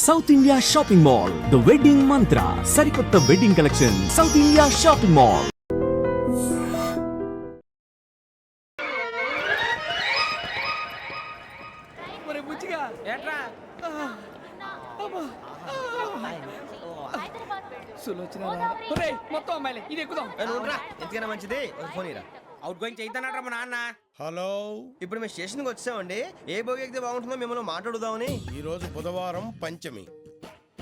South India shopping mall, the wedding మంత్ర, సరికొత్త wedding collection, south India shopping mall. మొత్తం అమ్మాయిలే ఇది ఎక్కుదాం. ఎందుకైనా మంచిది ఫోన్ ఇరా. అవుట్ గోయింగ్ చేద్దానట్రా మా నాన్న. హలో, ఇప్పుడు మేము స్టేషన్కి వచ్చామండి. ఏ బోగి ఎక్కితే బాగుంటుందో మిమ్మల్ని మాట్లాడుదామని. ఈరోజు బుధవారం పంచమి,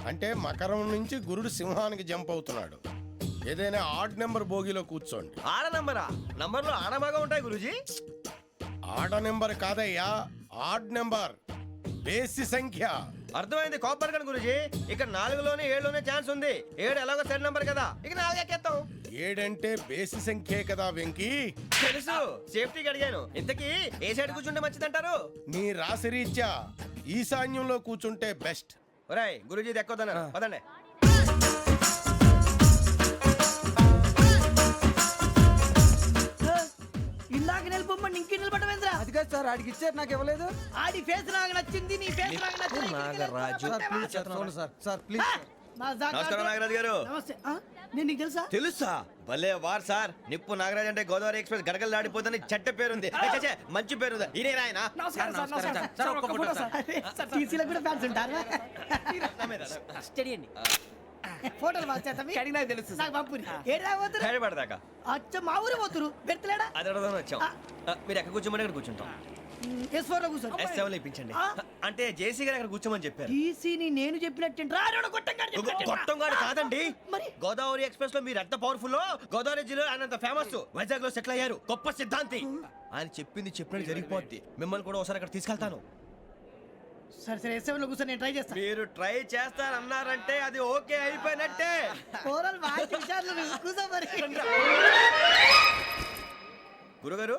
అంటే మకరం నుంచి గురుడు సింహానికి జంప్ అవుతున్నాడు. ఏదైనా ఆడ్ నెంబర్ బోగిలో కూర్చోండి. ఆడ నంబరా? నంబర్లో ఆడ బాగా ఉంటాయి గురూజీ. ఆడ నెంబర్ కాదయ్యా, ఆడ్ నెంబర్, బేసి సంఖ్య. అర్థమైంది, కాపర్ కానీ గురూజీ. ఇక్కడ 4లోనే 7లోనే ఛాన్స్ ఉంది. 7 ఎలాగో సెడ్ నంబర్ కదా, ఇక 4 ఎక్కేస్తాం. 7 అంటే బేసి సంఖ్యే కదా వెంకీ. తెలుసు, సేఫ్టీకి అడిగాను. ఇంతకీ ఏ సైడ్ కూర్చుంటే మంచిదంటారు? నీ రాశి రీత్యా ఈశాన్యంలో కూర్చుంటే బెస్ట్. ఒరేయ్ గురూజీ దెక్కొద్దన్నారు, పదండి. ఇందాక నిలబొమ్మని ఇంకే నిలబడమేంద్రా? అది కాదు సార్, ఆడికి ఇచ్చారు నాకు ఇవ్వలేదు. ఆడి ఫేస్ నాకు నచ్చింది, నీ ఫేస్ నాకు నచ్చింది. నాగరాజు. Sir please. నమస్కారం నాగరాజు గారు. నమస్తే. నేను నీకు తెలుసా? తెలుసా? భలే వార్ సార్. నిప్పు నాగరాజ్ అంటే గోదావరి ఎక్స్ప్రెస్ గడగలు దాడిపోతుంది చెట్ట పేరుంది. మంచి పేరుంది. ఇదే ఆయన. నమస్కారం సార్. ఒక్క ఫోటో సార్. టీసీలో కూడా ఫ్యాన్స్ ఉంటారు. స్టడీ అండి. ఫోటోలు మార్చేస్తాం. కడిగినా తెలుసు నాకు పంపుని. ఏడా పోతురు? హైదరాబాద్ అచ్చ మా ఊరు పోతురు. పెడతలేడా? అది అడగదామని వచ్చాం. మీరు ఎక్కడ కూర్చోమని అక్కడ కూర్చుంటాం. S4 లో కూర్చోండి. S7 లో ఇప్పించండి. అంటే జేసీ గారు అక్కడ కూర్చోమని చెప్పారు. టీసీని నేను చెప్పినట్టు రాడు గొట్టం గారు కాదండి. మరి గోదావరి ఎక్స్ప్రెస్ లో మీరు ఎంత పవర్ఫుల్, గోదావరి జిల్లా ఆయన ఫేమస్, వైజాగ్ లో సెటిల్ అయ్యారు, గొప్ప సిద్ధాంతి. ఆయన చెప్పింది చెప్పినట్టు జరిగిపోద్ది. మిమ్మల్ని కూడా ఒకసారి అక్కడ తీసుకెళ్తాను. సరే S7 లో కూర్చొని నేను ట్రై చేస్తాను. మీరు ట్రై చేస్తారన్నారంటే అది ఓకే అయిపోయినట్టే. ఓవరాల్ వాటి విషయాలు కూర్చో మరి. గురుగారు,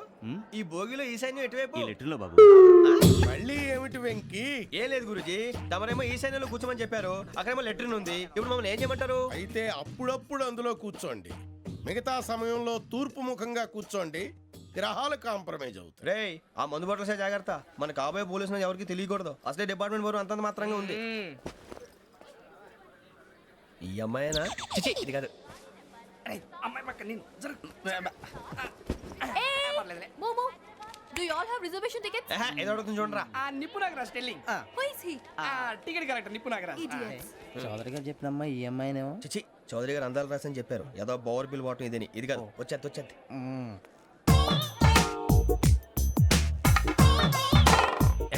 ఈ భోగిలో ఈశాన్యం ఎటువైపు? మళ్ళీ ఏమిటి వెంకీ? ఏం లేదు గురుజీ, తమరేమో ఈశాన్యంలో కూర్చోమని చెప్పారు. అక్కడేమో లెట్రిన్ ఉంది. ఇప్పుడు మమ్మల్ని ఏం చేయమంటారు? అయితే అప్పుడప్పుడు అందులో కూర్చోండి. మిగతా సమయంలో తూర్పు ముఖంగా కూర్చోండి. గ్రహాలు కాంప్రమైజ్ అవుతాయి. రే, ఆ మందు బట్టలసే జాగ్రత్త. మన కాబోయే పోలీసులు ఎవరికి తెలియకూడదు. అసలే డిపార్ట్మెంట్ బోరు అంతంత మాత్రంగా ఉంది. ఈ అమ్మాయినా? చిచి, ఇది కాదు. అమ్మాయి పక్క నేను Momo, do you all have reservation tickets? ఏదో అడుగుతుంది చూడరా. ఆ నిప్పు Nagaraj telling. Who is he? ఆ టికెట్ కరెక్ట్ నిప్పు నాగరాజ్. Idiots. చౌదరి గారు చెప్పినమ్మా ఈ అమ్మాయినేమో. చిచి, చౌదరి గారు అందాలు రాసని చెప్పారు. ఏదో బోర్ బిల్ వాటం ఇదని. ఇది కాదు, వచ్చేది.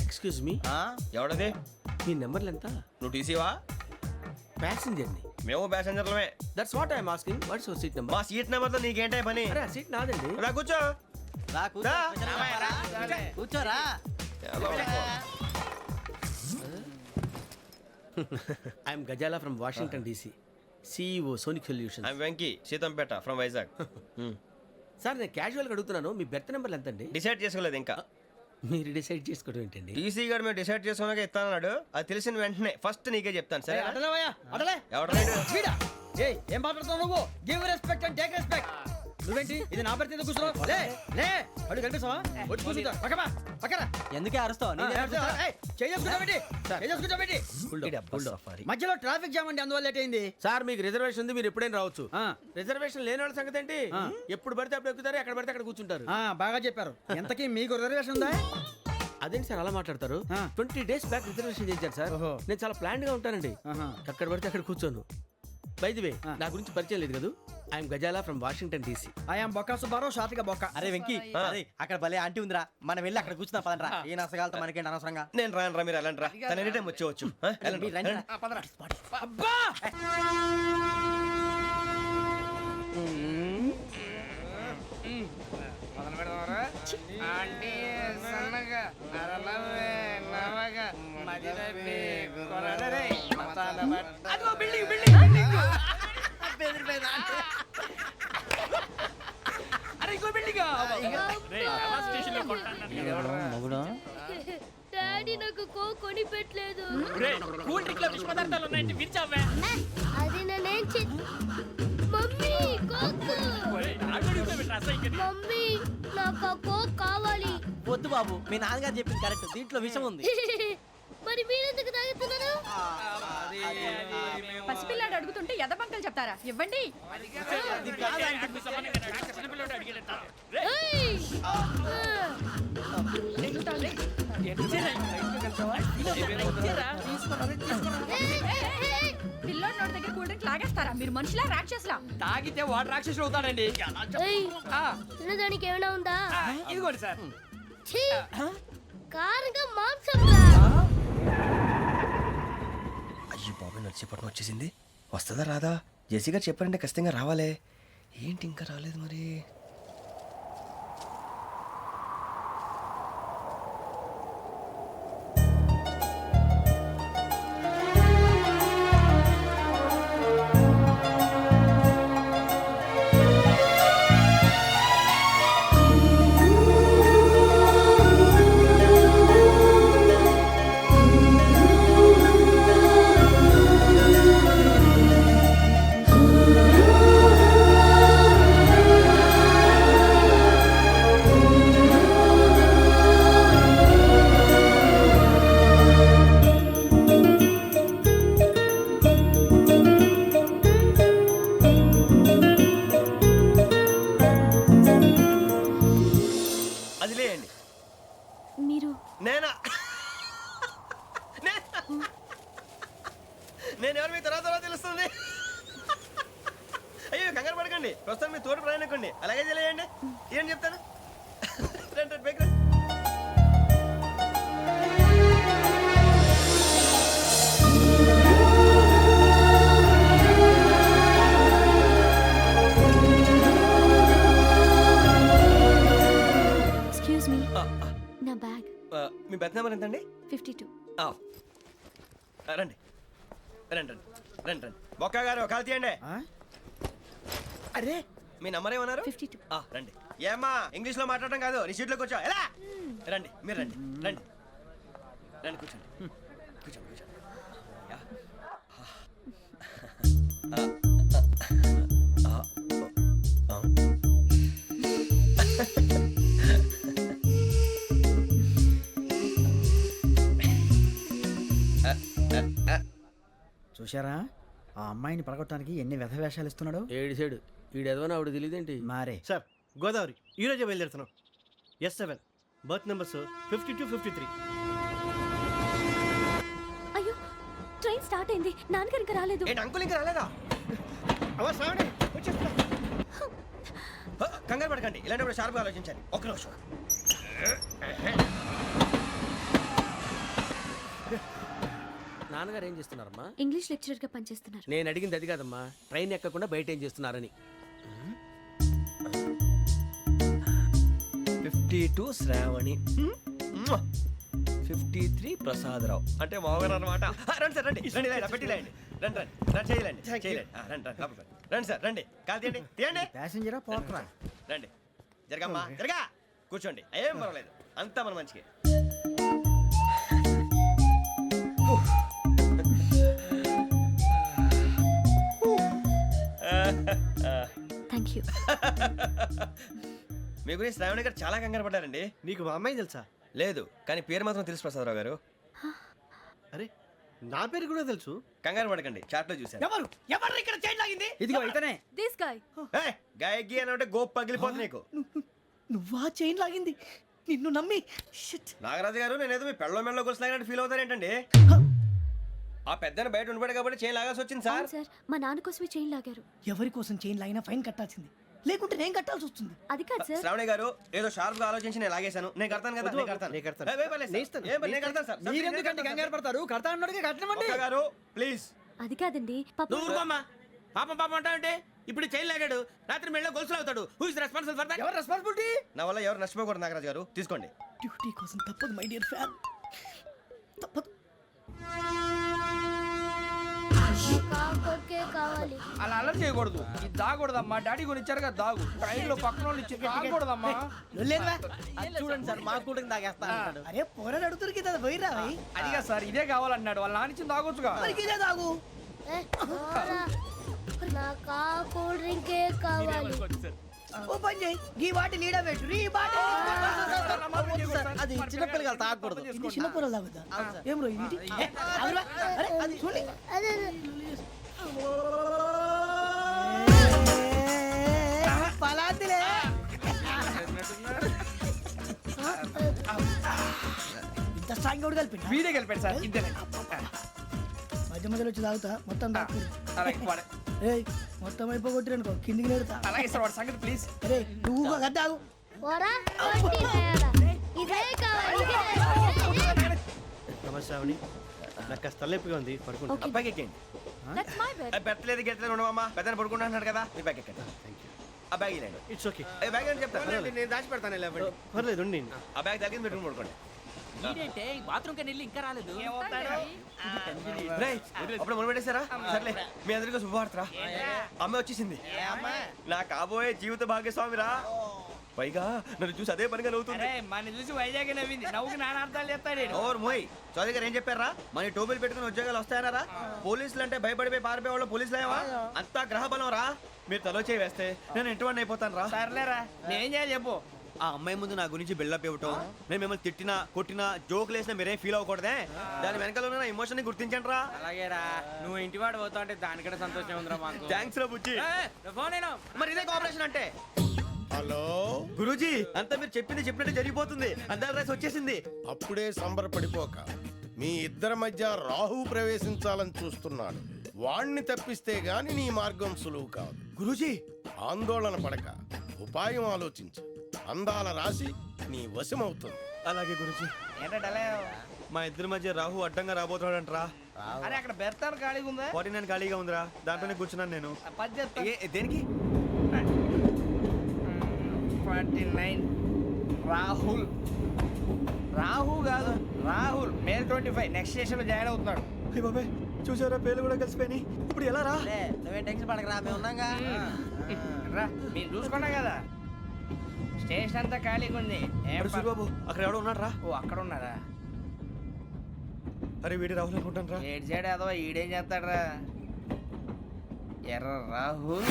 Excuse me, ఎవడది? మీ నెంబర్లు ఎంత? నువ్వు టీసీవా? ప్యాసింజర్ ని. మేము ప్యాసెంజర్లమే. That's what I'm asking. What's your seat number? మా సీట్ నెంబర్తో నీకేంటే పని? అరే ఆ సీట్ నాదండి. రా కూర్చో. రా. కూర్చోరా. I'm Gazala from Washington DC, CEO Sonic Solutions. I'm Venky, Seethampeta from Vizag. Sir నేను క్యాజువల్గా అడుగుతున్నాను, మీ బెర్త్ నెంబర్లు ఎంత అండి? డిసైడ్ చేసుకోలేదు ఇంకా. మీరు డిసైడ్ చేసుకోవడం ఏంటండి? టీసీ గారు మేము డిసైడ్ చేసుకున్నాక ఇస్తానన్నాడు. అది తెలిసిన వెంటనే ఫస్ట్ నీకే చెప్తాను. సరే ఎవడ ఏం మాట్లాడుతున్నావు నువ్వు? Give respect and take respect. నువ్వేంటి ఇది నా పరిస్థితి కూర్చున్నావు? లే అడుగు కనిపిస్తావా? వచ్చి కూర్చుంటా. పక్కన ఎందుకే అరుస్తావు? మధ్యలో ట్రాఫిక్ జామ్ అండి, అందువల్ల లేట్ అయింది. సార్ మీకు రిజర్వేషన్ ఉంది, మీరు ఎప్పుడైనా రావచ్చు. రిజర్వేషన్ లేని వాళ్ళ సంగతి ఏంటి? ఎప్పుడు పడితే అప్పుడు ఎక్కుతారు, ఎక్కడ పడితే అక్కడ కూర్చుంటారు. బాగా చెప్పారు. ఎంతకీ మీకు రిజర్వేషన్ ఉందా? అదేంటి సార్ అలా మాట్లాడతారు? 20 days బ్యాక్ రిజర్వేషన్ చేశారు సార్. నేను చాలా ప్లాన్డ్ గా ఉంటానండి. ఎక్కడ పడితే అక్కడ కూర్చోను. బై ది వే, నా గురించి పరిచయం లేదు కదా. I'm Gazala from Washington DC. I'm Bokka Subbarao, షార్ట్గా బొక్క. అరే వెంకీ, అక్కడ భలే ఆంటీ ఉందిరా, మనం వెళ్ళి అక్కడ కూర్చున్నా పదనరా. ఏ నసగాలతో మనకేంటి అనవసరంగా. నేను రాను రా, మీరు వెళ్ళండి రా. తన ఎనీ టైం వచ్చేవచ్చు. అబ్బా డాడీ నాకు కోక్ కొని పెట్టలేదు. కూల్ డ్రింక్ లో విష పదార్థాలు ఉన్నాయండి, విరిచావే. అది నేనేం మమ్మీ కోక్. మమ్మీ నాకు ఆ కోక్ కావాలి. వద్దు బాబు, మీ నాన్నగారు చెప్పింది కరెక్ట్, దీంట్లో విషయం ఉంది. మరి మీరెందుకు తాగుతున్నారు? పసిపిల్లాడు అడుగుతుంటే ఎదబంకలు చెప్తారా? ఇవ్వండి. ఏయ్! పిల్లోడి నోటి దగ్గర కూల్ డ్రింక్ లాగేస్తారా? మీరు మనుషులా రాక్షసులా? తాగితే వాడు రాక్షసుడు అవుతాడండి. ఆ, తినడానికి ఏమైనా ఉందా? ఇదిగోండి సార్. కారంగా మాంసం. అయ్యి బాబాయ్ నడిచేపట్నం వచ్చేసింది. వస్తుందా రాదా? జేసీ గారు చెప్పారంటే ఖచ్చితంగా రావాలే. ఏంటి ఇంకా రాలేదు మరి? అది లేయండి. మీరు నేనా? నేను ఎవరు మీ తర్వాత తెలుస్తుంది. అయ్యో కంగారు పడకండి, ప్రస్తుతం మీ తోడు ప్రయాణకండి. అలాగే తెలియండి. ఏం చెప్తాను. రండి రండి, పైకి రండి. ఎక్స్క్యూజ్ మీ, నా బ్యాగ్. మీ బెత్ నెంబర్ ఎంతండి? 52. రండి రండి రండి రండి రండి. బొక్క గారు కాల్ తీయండి. అరే మీ నంబర్ ఏమన్నారు? 52. రండి. ఏమ్మా ఇంగ్లీష్ లో మాట్లాడడం కాదు, నీ సీట్లోకి వచ్చా. ఎలా రండి, మీరు రండి రండి రండి, కూర్చోండి కూర్చోండి కూర్చోండి. యా. చూశారా ఆ అమ్మాయిని పడగొట్టడానికి ఎన్ని వ్యధ వేషాలు ఇస్తున్నాడు. ఏడు సైడు ఈడు ఎదవని ఆవిడ తెలియదేంటి? మారే సార్ గోదావరి ఈరోజే బయలుదేరుతున్నాం. S7 berth numbers 52, 53. అయ్యో, ట్రైన్ స్టార్ట్ అయింది. నాన్నగారు ఇంకా రాలేదు. ఏంటి అంకుల్ ఇంకా రాలేదా? కంగారు పడకండి, ఇలాంటప్పుడు షార్ప్గా ఆలోచించాలి. ఒక్క నిమిషం. నాన్నగారు ఏం చేస్తున్నారమ్మా? ఇంగ్లీష్ లెక్చరర్ గా పనిచేస్తున్నారు. నేను అడిగింది అది కాదమ్మా, ట్రైన్ ఎక్కకుండా బయట ఏం చేస్తున్నారని. 52 శ్రావణి, 53 ప్రసాదరావు అంటే మామగారు అనమాట. రండి సార్ రండి రండి, ఇలా పెట్టి లేండి. రండి రండి రండి, చేయలేండి చేయలేండి. రండి రండి లోపలికి రండి. రండి సార్ రండి, కాదు తీయండి తీయండి. ప్యాసింజరా పోట్రా. రండి జరగమ్మా జరగా, కూర్చోండి. ఏం పర్వాలేదు, అంతా మన మంచికి. Thank you. మీ గురించి శ్రావణి గారు చాలా కంగారు పడ్డారండి. నీకు మా అమ్మాయి తెలుసా? లేదు, కానీ పేరు మాత్రం తెలుసు ప్రసాదరావు గారు. అరే నా పేరు కూడా తెలుసు. కంగారు పడకండి, చాట్లో చూశాను. ఎవరు ఎవరు ఇక్కడ చైన్ లాగింది? ఇదిగో ఇతనే. This guy. గాయకి అని అంటే గోప్ పగిలిపోతుంది నీకు. నువ్వా చైన్ లాగింది? నిన్ను నమ్మి. షిట్. నాగరాజు గారు, నేనేదో మీ పెళ్ళ మెళ్ళ గురిసిలాగినట్టు ఫీల్ అవుతారేంటండి? ఆ పెద్దని బయట ఉండిపోయాడు కాబట్టి చేయి లాగాల్సి వచ్చింది సార్. అవును సార్, మా నాన్న కోసమే చైన్ లాగారు. ఎవరి కోసం చైన్ లాగినా ఫైన్ కట్టాల్సింది, లేకుంటే నేను కట్టాల్సి వస్తుంది. అది కాదు సార్. శ్రావణి గారు ఏదో షార్ప్ గా ఆలోచించి నేను లాగేశాను. నేను కడతాను కదా, నేను కడతాను. నేను కడతాను. ఏ, పర్లేదు సార్. ఏం పర్లేదు, నేను కడతాను సార్. మీరెందుకంటే కంగారు పడతారు? కడతా అన్నాడుగా కట్టమండి. ఒక్క గారు ప్లీజ్. అది కాదండి పాప. నువ్వు ఊరుకోమ్మా. పాపం పాపం అంటావంటే ఇప్పుడు చైన్ లాగాడు, రాత్రి మెళ్ళ గొలుసులు అవుతాడు. Who is responsible for that? ఎవరు రెస్పాన్సిబిలిటీ? నా వల్ల ఎవరు నష్టపోకూడదు నాగరాజు గారు, తీసుకోండి. డ్యూటీ కోసం తప్పదు మై డియర్ ఫ్యాన్, తప్పదు. కావాలి. అలా అల్లరి చేయకూడదు. ఇది దాగకూడదమ్మా. డాడీ కొని ఇచ్చారు కదా దాగు. ట్రైన్ లో పక్కన వాళ్ళు ఇచ్చి దాగకూడదమ్మా. చూడండి సార్, మా కూడా తాగేస్తా అంటాడు. అరే పోరాడు అడుగుతారు కదా, పోయిరా. అదిగా సార్, ఇదే కావాలన్నాడు. వాళ్ళ నానిచ్చింది తాగొచ్చుగా. ఇదే తాగు. నాకు కూల్ డ్రింకే కావాలి. ఓ పని చేయి, ఈ బాటిల్ ఈడ పెట్టు. ఈ బాటిల్ అది చిన్నపిల్లలు తాగకూడదు. ఇది చిన్న పొరలు తాగుతా. ఏం రో ఇది? అరే అది చూడండి. పలాతిలే ఇంత స్ట్రాంగ్ కూడా కలిపి వీడే గెలిపాడు సార్ ఇంతేనే మధ్య మధ్యలో వచ్చి తాగుతా మొత్తం తాకు అలాగే వాడు. ఏయ్ మొత్తం అయిపోగొట్టిరనుకో కిందికి నేడుతా అలాగే సార్ వాడు సంగతి ప్లీజ్. అరే నువ్వు గద్దాగు పోరా కొట్టి తేడా. ఇదే కావాలి ఇదే. నమస్తే శ్రావణి నాకు కాస్త తలెప్పిగా ఉంది పడుకుంటా Okay. బ్యాగ్ ఎక్కండి. That's my bed. పెట్టలేదు గెట్టలేదు ఉండవమ్మా పెద్ద పడుకుంటున్నాడు కదా మీరు బ్యాగ్ ఎక్కండి. ఆ బ్యాగ్ ఇలాండి ఇట్స్ ఓకే బ్యాగ్ అని చెప్తాను నేను దాచి పెడతాను పర్లేదు ఉండి ఆ బ్యాగ్ తగ్గింది పెట్టుకుని పడుకోండి. రేయ్, అప్పుడు మొదలు పెట్టేశారా సర్లే మీ అందరికీ శుభవార్తరా అమ్మ వచ్చేసింది నా కాబోయే జీవిత భాగ్యస్వామిరా పైగా నన్ను చూసి అదే పనిగా నవ్వుతుంది. అరే మన చూసి వైజాగ్ నవ్వింది నవ్వుకి నాన్న అర్థాలు చెప్తాడు ఈడు. ఓర్ మోయ్ చౌదరి గారు ఏం చెప్పారా మన టోబీలు పెట్టుకుని ఉద్యోగాలు వస్తాయనరా పోలీసులు అంటే భయపడిపోయి పారిపోయే వాళ్ళు పోలీసులు ఏవా అంతా గ్రహ బలం రా మీరు తలో చేయి వేస్తే నేను ఇంటివాడిని అయిపోతాను రా. సర్లేరా నేనేం చేయాలి చెప్పు. ఆ అమ్మాయి ముందు నా గురించి బిల్డప్ ఇవ్వటం నేను మిమ్మల్ని తిట్టినా కొట్టినా జోకులు వేసినా మీరేం ఫీల్ అవ్వకూడదే దాని వెనకాల ఉన్న నా ఎమోషన్ ని గుర్తించండి రా. అలాగేరా నువ్వు ఇంటి వాడు పోతా అంటే దానికంటే సంతోషం ఉందిరా మాకు. థ్యాంక్స్ రా బుజ్జి. ఫోన్ అయినా మరి ఇదే కోఆపరేషన్ అంటే హలో గురూజీ అంతా మీరు చెప్పింది చెప్పినట్టు జరిగిపోతుంది అందాల రైస్ వచ్చేసింది. అప్పుడే సంబరపడిపోక మీ ఇద్దరి మధ్య రాహు ప్రవేశించాలని చూస్తున్నాడు వాణ్ణి తప్పిస్తే గాని నీ మార్గం సులువు కాదు. గురూజీ ఆందోళన పడక ఉపాయం ఆలోచించు అందాల రాశి నీ వశమవుతుంది. అలాగే గురూజీ ఏంటంటే మా ఇద్దరి మధ్య రాహు అడ్డంగా రాబోతున్నాడంట్రా. అరే అక్కడ బెర్తాను ఖాళీగా ఉందా 49 ఖాళీగా ఉందిరా దాంట్లోనే కూర్చున్నాను నేను. పది చెప్తా. దేనికి 49 రాహుల్ రాహు కాదు రాహుల్ మే 25 నెక్స్ట్ స్టేషన్ లో జాయిన్ అవుతున్నాడు. అయ్య బాబాయ్ చూసారా పేర్లు కూడా కలిసిపోయినాయి ఇప్పుడు ఎలా రా. నువ్వేం టెన్షన్ పడకరా మేము ఉన్నాగా రా మీరు చూసుకున్నా కదా స్టేషన్ అంతా ఖాళీగా ఉంది ఏం అరే సూరిబాబు అక్కడ ఎవడో ఉన్నాడు రా. ఓ అక్కడ ఉన్నారా అరే వీడి రాహుల్ అనుకుంటాను రా. ఏడు సైడ్ అదో ఈడేం చేస్తాడరా ఎర్ర రాహుల్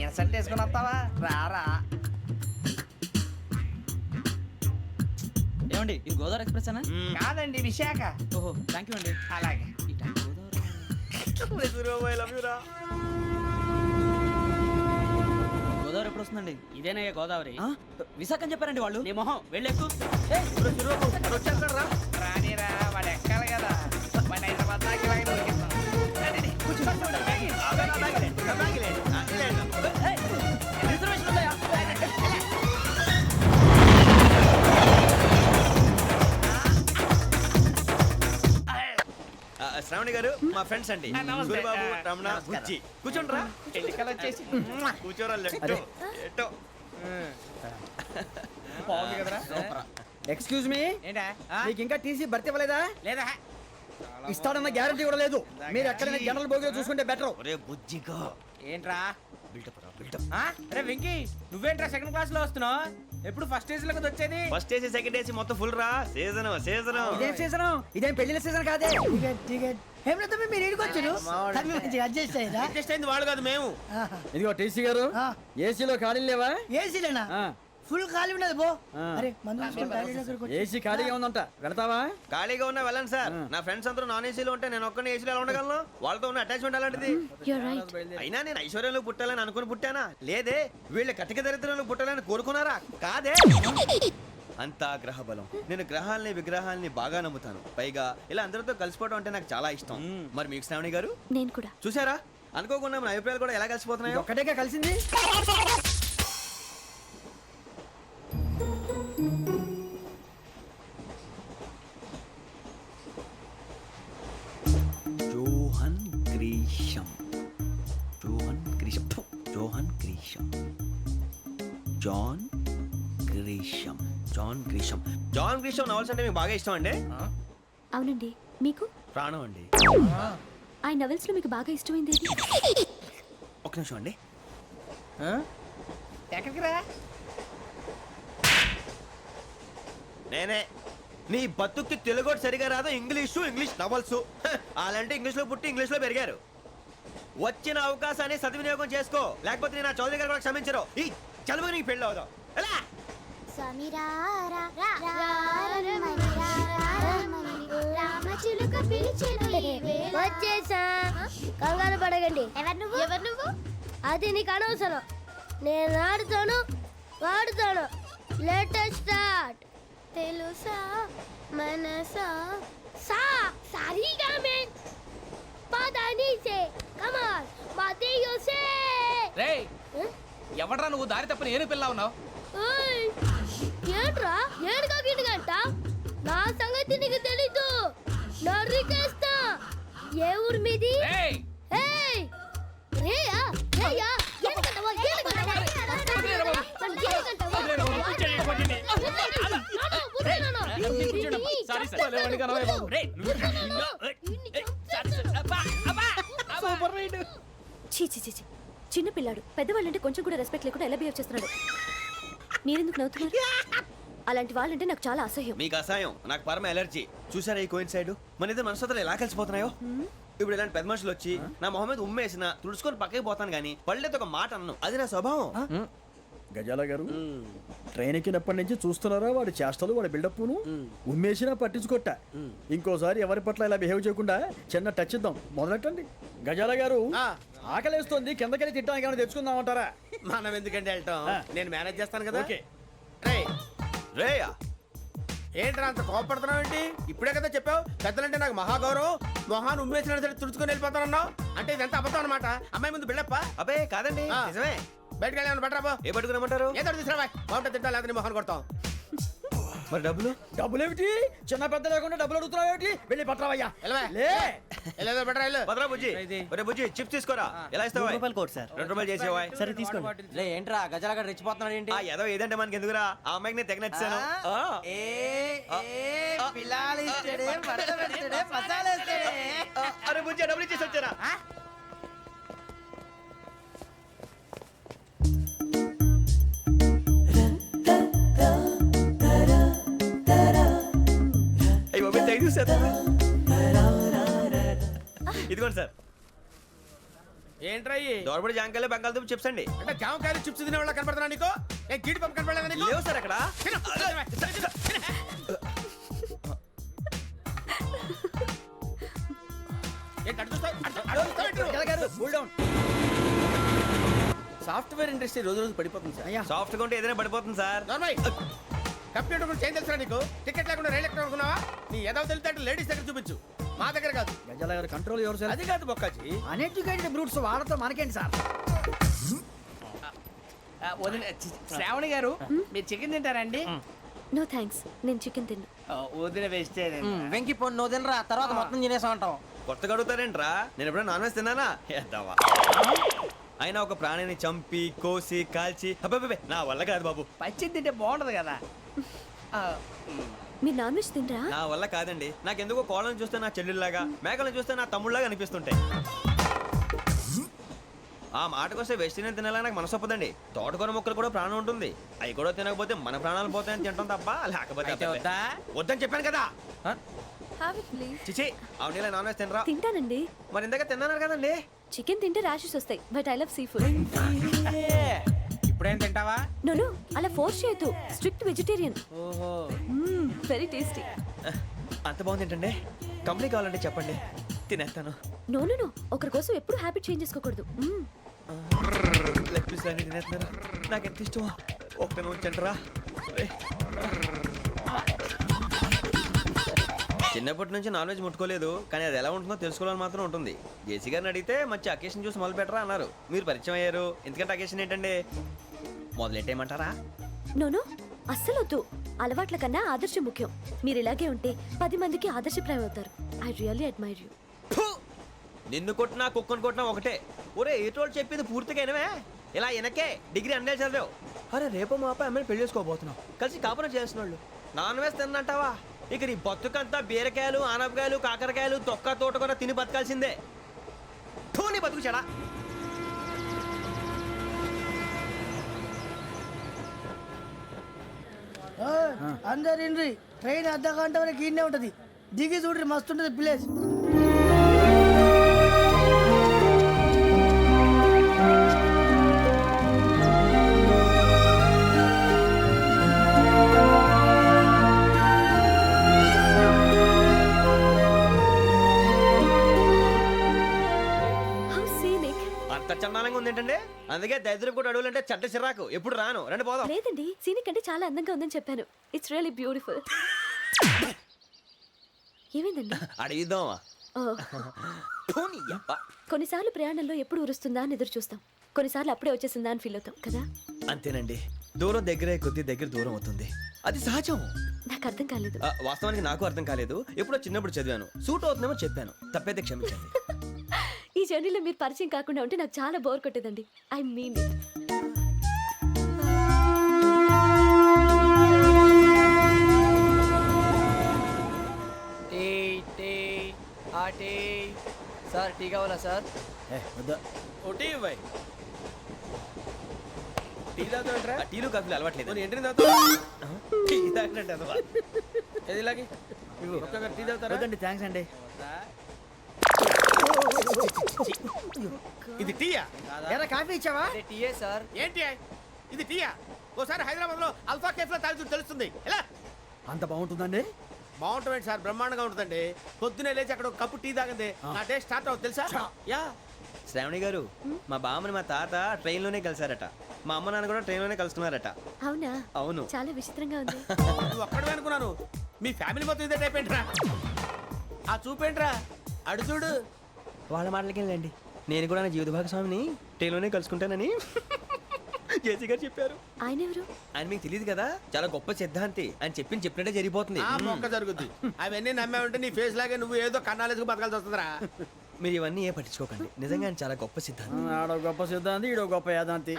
ఇన్సల్ట్ వేసుకుని వస్తావా రారా. ఏమండి ఇది గోదావరి ఎక్స్ప్రెస్ అనా కాదండి విశాఖ. ఓహో థ్యాంక్ యూ అండి అలాగే సూరిబాబు ఐ లవ్ యు రా. గోదావరి ఎప్పుడు వస్తుందండి ఇదేనయ్య గోదావరి. విశాఖ అని చెప్పారండి వాళ్ళు నీ మొహం వెళ్ళెక్కు. వచ్చేస్తాడు రా. రానిరా వాడు ఎక్కాలి కదా వాడు హైదరాబాద్ దాకా ఇలాగే దొరికిస్తాం. రండి, కూర్చో. బ్యాగ్ రిజర్వేషన్ ఉందా శ్రావణి గారు మా ఫ్రెండ్స్ అండి నమస్తే. సూరిబాబు రమణ బుజ్జి కూర్చోండి రా. ఎన్నికలు వచ్చేసి కూర్చోరా లెట్టో ఎట్టో. బాగుంది కదరా. ఎక్స్క్యూజ్ మీ ఏంటా మీకు ఇంకా టీసీ భర్తీ ఇవ్వలేదా లేదా ఇస్తాడన్న గ్యారంటీ కూడా లేదు మీరు ఎక్కడైనా జనరల్ బోగిలో చూసుకుంటే బెటర్ ఒరే బుజ్జిగా ఏంట్రా బిల్డప్ రా బిల్డప్. అరే వెంకీ నువ్వేంట్రా సెకండ్ క్లాస్ లో వస్తున్నావు ఎప్పుడు ఫస్ట్ ఏజ్ లో కదా వచ్చేది. ఫస్ట్ ఏసీ సెకండ్ ఏసీ మొత్తం ఫుల్ రా. సీజన్ సీజన్ ఇదేం సీజన్ ఇదేం పెళ్లిన సీజన్ కాదే టికెట్ టికెట్ ఏమిటో మీరు ఇడికొచ్చారు అడ్జస్ట్ అయ్యారా అడ్జస్ట్ అయింది వాడు కాదు మేము. ఇదిగో టీసీ గారు ఏసీలో ఖాళీ లేవా ఏసీలేనా ఫుల్ ఖాళీ ఉండదు బో అరే మందు ఏసీ ఖాళీగా ఉందంట వెళతావా ఖాళీగా ఉన్నా వెళ్ళండి సార్. నా ఫ్రెండ్స్ అందరూ నాన్ ఏసీలో ఉంటే నేను ఒక్కనే ఏసీలో ఎలా ఉండగలను. వాళ్ళతో ఉన్న అటాచ్మెంట్ అలాంటిది. You're right. అయినా నేను ఐశ్వర్యంలో పుట్టాలని అనుకుని పుట్టానా లేదే వీళ్ళ కటిక దరిద్రంలో పుట్టాలని కోరుకున్నారా కాదే. అంతా గ్రహ బలం. నేను గ్రహాలని విగ్రహాలని బాగా నమ్ముతాను. పైగా ఇలా అందరితో కలిసిపోవడం అంటే నాకు చాలా ఇష్టం. మరి మీకు శ్రావణి గారు నేను కూడా చూసారా అనుకోకుండా మన అభిప్రాయాలు కూడా ఎలా కలిసిపోతున్నాయో. ఒక్కటేగా కలిసింది John Grisham John Grisham John Grisham John Grisham John Grisham John Grisham novels అంటే మీకు బాగా ఇష్టం అండి. అవునండి మీకు ప్రాణం అండి. ఆ నవెల్స్ లో మీకు బాగా ఇష్టమైంది ఏది? ఒక నిమిషం అండి. ఎక్కడికి రా నేనే నీ బతుక్కి తెలుగు సరిగా రాదు. ఇంగ్లీష్ నవల్స్ అలాంటి ఇంగ్లీష్లో పుట్టి ఇంగ్లీష్లో పెరిగారు. వచ్చిన అవకాశాన్ని సద్వినియోగం చేసుకో లేకపోతే నేను చౌదరి గారు కూడా క్షమించరు. ఈ చదువు నీకు పెళ్ళి అవుదాం ఎలా స్వామి రారా రారమని రామచిలుక పిలిచెను వచ్చేసా. కంగారు పడగండి. ఎవరు నువ్వు? అది నీకు అనవసరం. నేను ఆడుతాను వాడుతాను. Latest start. తెలుసా మనసా సా సారీగా మే పదని సే కమాన్ మాదేయో సే. రేయ్ ఎవడ్రా నువ్వు దారి తప్పని ఏను పిల్ల ఉన్నావు? ఓయ్ ఏంట్రా ఏడుగా గిడుగంట? నా సంగతి నీకు తెలీదు. నరికేస్తా. ఏ ఊరు మీది? రేయ్ ఏయ్ రేయా రేయా ఏడుగంటవా ఏడుగంటవా చీ చీ చీ చీ. చిన్న పిల్లాడు పెద్దవాళ్ళంటే కొంచెం కూడా రెస్పెక్ట్ లేకుండా ఎలా బిహేవ్ చేస్తున్నాడు. మీరెందుకు నవ్వుతున్నారు? అలాంటి వాళ్ళంటే నాకు చాలా అసహ్యం. మీకు అసహాయం, నాకు పరమ ఎలర్జీ. చూసారా ఈ కోయిన్ సైడ్ మన ఇద్దరు మనస్తత్వాలు ఎలా కలిసిపోతున్నాయో. ఇప్పుడు ఇలాంటి పెద్ద మనుషులు వచ్చి నా మొహం మీద ఉమ్మేసిన తుడుచుకొని పక్కకి పోతాను కానీ పళ్ళేతో ఒక మాట అన్ను. అది నా స్వభావం. గజాల గారు ట్రైన్ ఎక్కినప్పటి నుంచి చూస్తున్నారా వాడి చేష్టలు వాడి బిల్డప్ను. ఉమ్మేసినా పట్టించుకోట. ఇంకోసారి ఎవరి పట్ల ఇలా బిహేవ్ చేయకుండా చిన్న టచ్ ఇద్దాం. మొదలెట్టండి. గజాల గారు ఆకలేస్తోంది, కిందకెళ్ళి తిట్టడానికి ఏమైనా తెచ్చుకుందామంటారా? మనం ఎందుకంటే వెళ్తాం, నేను మేనేజ్ చేస్తాను కదా. ఓకే. రేయా ఏంట్రా అంత కోపడుతున్నావు ఏంటి? ఇప్పుడే కదా చెప్పావు పెద్దలంటే నాకు మహాగౌరవం, మొహాన్ని ఉమ్మేసిన సరే తుడుచుకొని వెళ్ళిపోతానన్నావు. అంటే ఇదంతా అబద్ధం అనమాట. అమ్మాయి ముందు బిల్డప్ప. అబ్బే కాదండి, నిజమే. బయటకు వెళ్ళి బట్రాబో. ఏ పట్టుకురమ్మంటారు? ఏదో తీసుకురా బాగుంటుంది. తింటా లేదా మొహాన్ని కొడతాం. మరి డబ్బులు? డబ్బులు ఏమిటి? చిన్న పెద్ద లేకుండా డబ్బులు అడుగుతున్నావు ఏమిటి? వెళ్ళి పట్టరావయ్యా. వెళ్ళేదో బట్రా వెళ్ళు. భద్రా బుజ్జి, ఒరే బుజ్జి చిప్స్ తీసుకోరా. ఎలా ఇస్తావా? Court sir. 2 రూపాయలు చేసేవా? సరే తీసుకోండి. లే ఏంట్రా గజాల గారు రెచ్చిపోతున్నాడు ఏంటి? ఆ ఏదో ఏదంటే మనకి ఎందుకురా, ఆ అమ్మాయికి నేను తెగ నచ్చాను. అరే బుజ్జి డబ్బులు ఇచ్చేసి వచ్చారా? ఇదిగోండి సార్. ఏంట్రా దోరబడి జాంకాయలు బంగాళదుంప చిప్స్ అండి. అంటే జామకాయలు చిప్స్ తినే వాళ్ళ కనపడుతున్నా నీకు? ఏ గీడి పంపు కనపడలేదా నీకు? లేవు సార్ అక్కడ. సాఫ్ట్వేర్ ఇండస్ట్రీ రోజు రోజు పడిపోతుంది సార్. సాఫ్ట్ గా ఉంటే ఏదైనా పడిపోతుంది సార్. కంప్యూటర్ గురించి ఏం తెలుసా నీకు? టికెట్ లేకుండా రైలు ఎక్కడ అనుకున్నావా? నీ ఏదో తెలితే లేడీస్ దగ్గర చూపించు, మా దగ్గర కాదు. గజాల గారు కంట్రోల్ ఎవరు సార్? అది కాదు బొక్కాజీ. అన్ఎడ్యుకేటెడ్ బ్రూట్స్ వాళ్ళతో మనకేంటి సార్? శ్రావణి గారు మీరు చికెన్ తింటారండి? నో థ్యాంక్స్, నేను చికెన్ తిన్నా. వదిన వేస్తే వెంకి పొన్ను నువ్వు తినరా, తర్వాత మొత్తం తినేసా ఉంటాం. కొత్తగా అడుగుతారేంట్రా? నేను ఎప్పుడైనా నాన్ వెజ్ తిన్నానా? ఎద్దావా. అయినా ఒక ప్రాణిని చంపి కోసి కాల్చి అబ్బే నా వల్ల కాదు బాబు. పచ్చి తింటే బాగుంటది కదా. మీరు నాన్ వెజ్ తినరా? నా వల్ల కాదండి. నాకెందుకో కోళ్ళని చూస్తే నా చెల్లెళ్ళలాగా, మేకలను చూస్తే నా తమ్ముళ్ళలాగా అనిపిస్తుంటాయి. ఆ మాటకొస్తే వెస్టిరియన్ తినాలని నాకు మనసు ఒప్పదండి. తోటకూర మొక్కలు కూడా ప్రాణం ఉంటుంది. అవి కూడా తినకపోతే మన ప్రాణాలు పోతాయని తింటాం తప్ప లేకపోతే వద్దని చెప్పాను కదా. చిచి అవునీ నాన్ వెజ్ తినరా? తింటానండి. మరి ఇందాక తిన్నాను కదండి. చికెన్ తింటే ర్యాషెస్ వస్తాయి, but I love sea food. ఇప్పుడేం తింటావా? నో అలా ఫోర్స్ చేయొద్దు. Strict vegetarian. ఓహో వెరీ టేస్టీ. అంత బాగుంది ఏంటండి? కంప్లీట్ కావాలంటే చెప్పండి, తినేస్తాను. నో ఒకరి కోసం ఎప్పుడు హ్యాబిట్ చేంజ్ చేసుకోకూడదు. లెగ్ పీస్ అన్ని తినేస్తున్నారు. నాకు ఎంత ఇష్టమో. ఒక్క ఉంచండిరా. చిన్నప్పటి నుంచి నాన్ వెజ్ ముట్టుకోలేదు, కానీ అది ఎలా ఉంటుందో తెలుసుకోవాలని మాత్రం ఉంటుంది. జేసీ గారిని అడిగితే మంచి అకేషన్ చూసి మొదలు పెట్టరా అన్నారు. మీరు పరిచయం అయ్యారు, ఎందుకంటే అకేషన్ ఏంటండి? మొదలెట్టేయమంటారా? నో అస్సలు వద్దు. అలవాట్ల కన్నా ఆదర్శం ముఖ్యం. మీరు ఇలాగే ఉంటే 10 మందికి ఆదర్శప్రాయం అవుతారు. I really admire you. నిన్ను కొట్టినా కుక్కను కొట్టినా ఒకటే. ఒరే ఏటోళ్ళు చెప్పింది పూర్తిగా వినవే. ఇలా వెనకే డిగ్రీ అన్నే చదివావు. అరే రేపు మా అబ్బాయి అమ్మని పెళ్లి చేసుకోబోతున్నావు, కలిసి కాపురం చేస్తున్నాళ్ళు. Non veg తిన్నంటావా? ఇక నీ బతుకంతా బీరకాయలు ఆనపకాయలు కాకరకాయలు తొక్క తోట కూడా తిని బతకాల్సిందే. నీ బతుకు చెడా. అందరు ఇండ్రి ట్రైన్ అర్ధ గంట వరకు ఇన్నే ఉంటది. దిగి చూడ్రి మస్తు ఉంటది ప్లేస్. బ్రహ్మాండంగా ఉంది ఏంటండి. అందుకే దరిద్రం కూడా అడవులంటే చెడ్డ చిరాకు. ఎప్పుడు రాను. రండి పోదాం. లేదండి సీనిక్ అంటే చాలా అందంగా ఉందని చెప్పాను. It's really beautiful. ఏమైందండి? అడిగిద్దామా? ఓ, కొన్నిసార్లు ప్రయాణంలో ఎప్పుడు ఉరుస్తుందా అని ఎదురు చూస్తాం, కొన్నిసార్లు అప్పుడే వచ్చేసిందా అని ఫీల్ అవుతాం కదా. అంతేనండి. దూరం దగ్గరే కొద్ది దగ్గర దూరం అవుతుంది. అది సహజం. నాకు అర్థం కాలేదు. వాస్తవానికి నాకు అర్థం కాలేదు. ఎప్పుడో చిన్నప్పుడు చదివాను. సూట్ అవుతుందేమో చెప్పాను. తప్పైతే క్షమించండి. ఈ జర్నీలో మీరు పరిచయం కాకుండా ఉంటే నాకు చాలా బోర్ కొట్టేదండి. I mean it. Sir tea కావాలా సార్? ఒకటి ఇవ్వై. టీ తాగుతాంట్రా? టీలు కాఫీలు అలవాట్లేదు. ఎంట్రీ తాగుతా. టీ తాగినట్టు అదవా. ఏది ఇలాగే ఒక్కొక్కరు టీ తాగుతారా? వద్దండి, థ్యాంక్స్ అండి. ఇది టీయా? ఎరా కాఫీ ఇచ్చావా? టీయే సార్. ఏంటి ఇది టీయా? ఓసారి హైదరాబాద్ లో అల్ఫా కేఫ్ లో తాగుతూ తెలుస్తుంది. ఎలా అంత బాగుంటుందండి? బాగుంటుంది సార్, బ్రహ్మాండంగా ఉంటుందండి. పొద్దునే లేచి అక్కడ ఒక కప్పు టీ తాగింది నా డే స్టార్ట్ అవుతుంది తెలుసా? యా శ్రావణి గారు, మా బామ్మని మా తాత ట్రైన్ లోనే కలిసారట. మా అమ్మ నాన్న కూడా ట్రైన్ లోనే కలుస్తున్నారట. అవునా? అవును. చాలా విచిత్రంగా ఉంది. నువ్వు ఒక్కడే అనుకున్నాను. మీ ఫ్యామిలీ మొత్తం ఇదే టైప్ ఏంట్రా? ఆ చూపేంట్రా? అడు చూడు. వాళ్ళ మాటలకి వెళ్ళండి. నేను కూడా నా జీవిత భాగస్వామిని ట్రైన్ లోనే కలుసుకుంటానని జేసీ గారు చెప్పారు. ఆయన ఎవరు? ఆయన మీకు తెలియదు కదా, చాలా గొప్ప సిద్ధాంతి. ఆయన చెప్పినట్టే జరిగిపోతుంది. ఆ మొక్క జరుగుద్ది. అవన్నీ నమ్మే ఉంటే నీ ఫేస్ లాగే నువ్వు ఏదో కన్నాలేసుకు బతకాల్సి వస్తుందిరా. మీరు ఇవన్నీ ఏ పట్టించుకోకండి. నిజంగా ఆయన చాలా గొప్ప సిద్ధాంతి. ఆడో గొప్ప సిద్ధాంతి, ఈడో గొప్ప యాదాంతి.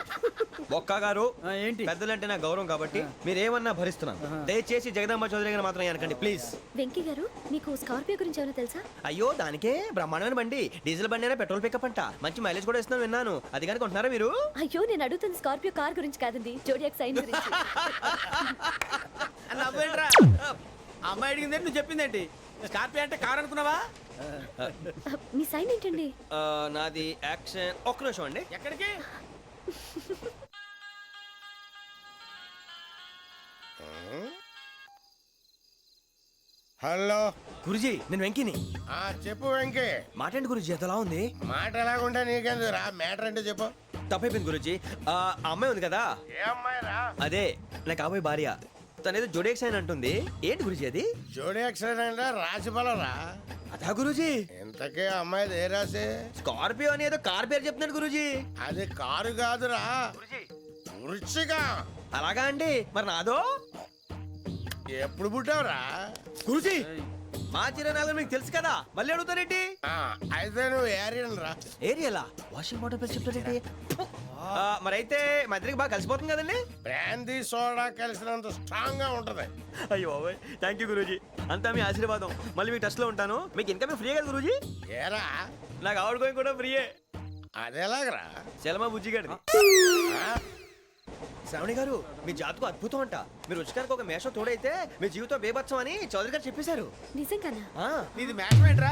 ఒక్క గారు, ఏంటి? పెద్దలంటే నా గౌరవం కాబట్టి మీరేమన్నా భరిస్తున్నాను. దయచేసి జగదాంబ చౌదరి గారు మాత్రం అనకండి ప్లీజ్. వెంకీ గారు, మీకు స్కార్పియో గురించి ఏమైనా తెలుసా? అయ్యో దానికే బ్రహ్మాండమైన బండి. డీజిల్ బండి అయినా పెట్రోల్ పికప్ అంట. మంచి మైలేజ్ కూడా ఇస్తున్నాను విన్నాను. అది కానీ కొంటున్నారా మీరు? అయ్యో నేను అడుగుతుంది స్కార్పియో కార్ గురించి కాదండి, జోడియాక్ సైన్ గురించి. నవ్వేంట్రా? అమ్మాయి అడిగిందేంటి, నువ్వు చెప్పిందేంటి? స్కార్పియో అంటే కార్ అనుకున్నావా? మీ సైన్ ఏంటండి? నాది యాక్షన్. ఒక్క నిమిషం అండి. ఎక్కడికి? హలో గురుజీ, నేను వెంకిని. చెప్పు వెంకీ. మాటండి గురుజీ, ఎంతలా ఉంది? మాట ఎలాగుంటా నీకెందుకు రా, మ్యాటర్ అంటే చెప్పు. తప్పైపోయింది గురుజీ. ఆ అమ్మాయి ఉంది కదా, ఏ అమ్మాయి రా? అదే నా కాబోయే భార్య. తనేదో జోడేక్స్ అని అంటుంది. ఏంటి గురుజీ అది? జోడి యాక్సిడెంట్ రాసి బలరా? అదా గురుజీ. ఇంతకే అమ్మాయి ఏ రాసి? స్కార్పియో అని ఏదో కార్ పేరు చెప్తున్నాడు గురుజీ. అది కారు కాదురా, వృచ్చిక. అలాగా అండి, మరి నాదో? ఎప్పుడు పుట్టావురా? గురుజీ, మా చిరనాలు మీకు తెలుసు కదా, మళ్ళీ అడుగుతారేంటి? అయితే నువ్వు ఏరియన్ రా. ఏరియలా? వాషింగ్ వాటర్ పేరు చెప్తారేంటి? మరైతే మా ఇద్దరికి బాగా కలిసిపోతుంది కదండి. బ్రాందీ సోడా కలిసినంత స్ట్రాంగ్ గా ఉంటది. అయ్యో థ్యాంక్ యూ గురూజీ, అంతా మీ ఆశీర్వాదం. మళ్ళీ మీ టచ్ లో ఉంటాను. మీకు ఇంకా ఫ్రీ కదా గురూజీ? ఏరా, నాకు ఆవిడ గోయింగ్ కూడా ఫ్రీయే. అదేలాగరా? చలమా బుజ్జి గారిది. శ్రావణి గారు, మీ జాతకు అద్భుతం అంట. మీరు రుచికారికి ఒక మేషం తోడైతే మీ జీవితం బేబత్సం అని చౌదరి గారు చెప్పేశారు. నిజంగానా? నీది మ్యాచ్ ఏంట్రా?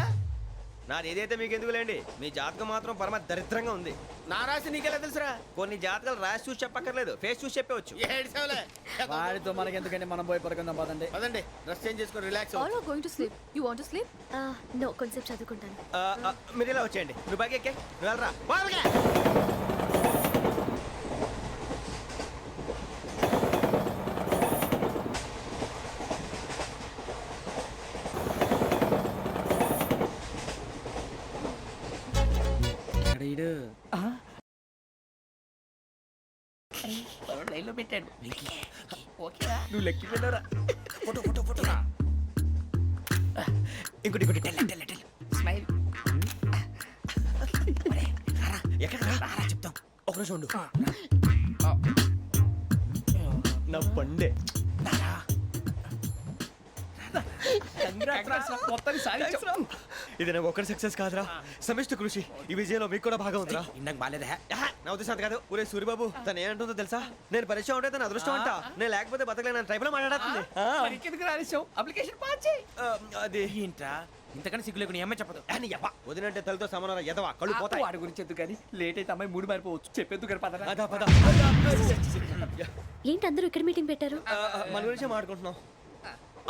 నాది ఏదైతే మీకు ఎందుకులేండి, మీ జాతకం మాత్రం పరమ దరిద్రంగా ఉంది. నా రాసి నీకెలా తెలుసురా? కొన్ని జాతకాలు రాసి చూసి చెప్పక్కర్లేదు, ఫేస్ చూసి చెప్పవచ్చు. ఏడ్చావులే. వాడితో మనకి ఎందుకంటే మనం పోయి పడుకుందాం పదండి. పదండి, డ్రెస్ చేంజ్ చేసుకొని relax All are going to sleep. You want to sleep? No, కొంచెం చదువుకుంటాను. మీరు ఇలా వచ్చేయండి. నువ్వు బాగా ఎక్కే, నువ్వు వెళ్ళరా. లైన్లో పెట్టాడు. నువ్వు లెక్కి పెట్టారా? Photo photo photo. ఇంకోటి ఇంకోటి. స్మైల్. ఎక్కడ రారా చెప్తాం. ఒక రోజు ఉండు. నా పండే. ఇది నాకు ఒక్కడి సక్సెస్ కాదురా, సమిష్టి కృషి. ఈ విజయంలో మీకు కూడా భాగం ఉందిరా. ఇందాక బాలేదా? నా ఉద్దేశం అంత కాదు. ఊరే సూరిబాబు, తను ఏమంటుందో తెలుసా? నేను పరిచయం ఉంటే తన అదృష్టం అంట. నేను లేకపోతే బతకలేను ట్రైబ్ లో మాట్లాడుతుంది. అప్లికేషన్ పాస్ చేయి. అది ఏంట్రా ఇంతకన్నా సిగ్గు లేకుండా ఏమై చెప్పదు. వదినంటే తలతో సమానం ఎదవా, కళ్ళు పోతాయి. వాడి గురించి ఎందుకు కానీ లేట్ అయితే అమ్మాయి మూడు మారిపోవచ్చు. చెప్పేందుకు కానీ పద. అదా పద. ఏంటి అందరూ ఇక్కడ మీటింగ్ పెట్టారు? మన గురించే మాట్లాడుకుంటున్నాం.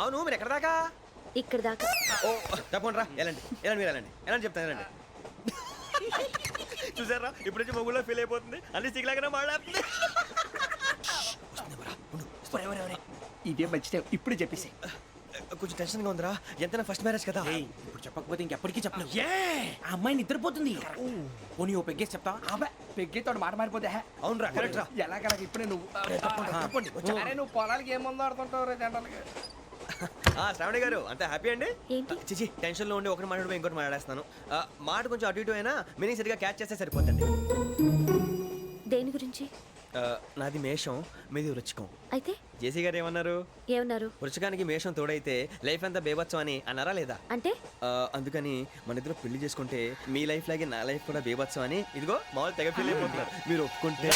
అవును, మీరు ఎక్కడ దాకా? ఇక్కడ దాకా. ఓ తప్పకుండా రా. వెళ్ళండి వెళ్ళండి, మీరు వెళ్ళండి. వెళ్ళండి చెప్తాను, వెళ్ళండి. చూసారా ఇప్పుడు వచ్చి మొగుల్లో ఫీల్ అయిపోతుంది అన్ని సిగ్లాగానే మాట్లాడుతుంది. ఇదే మంచి టైం ఇప్పుడు చెప్పేసి. కొంచెం టెన్షన్ గా ఉందిరా, ఎంతైనా ఫస్ట్ మ్యారేజ్ కదా. ఇప్పుడు చెప్పకపోతే ఇంకెప్పటికీ చెప్పలేవు. ఆ అమ్మాయి నిద్రపోతుంది. పోనీ ఓ పెగ్గేసి చెప్తా. పెగ్గేతో మాట మారిపోతే అవునరా, కరెక్ట్ రా. ఎలాగలా ఇప్పుడే నువ్వు అరే నువ్వు పొలాలకి ఏం ముందు ఆడుతుంటావు రే జనరల్గా. శ్రావణి గారు అంత హ్యాపీ అండి? ఏంటి? చిచి టెన్షన్ లో ఉండి ఒకటి మాట్లాడిపోయి ఇంకోటి మాట్లాడేస్తున్నాను. మాట కొంచెం అటు ఇటు అయినా మీనింగ్ సరిగా క్యాచ్ చేస్తే సరిపోతుంది. దేని గురించి? నాది మేషం, మీది వృచ్చికం. అయితే జేసీ గారు ఏమన్నారు? ఏమన్నారు? వృచ్చికానికి మేషం తోడైతే లైఫ్ అంతా బేబత్సం అని అన్నారా లేదా? అంటే అందుకని మన ఇద్దరు పెళ్లి చేసుకుంటే మీ లైఫ్ లాగే నా లైఫ్ కూడా బేబత్సం అని ఇదిగో మామూలు తెగ పెళ్లి అయిపోతున్నారు. మీరు ఒప్పుకుంటే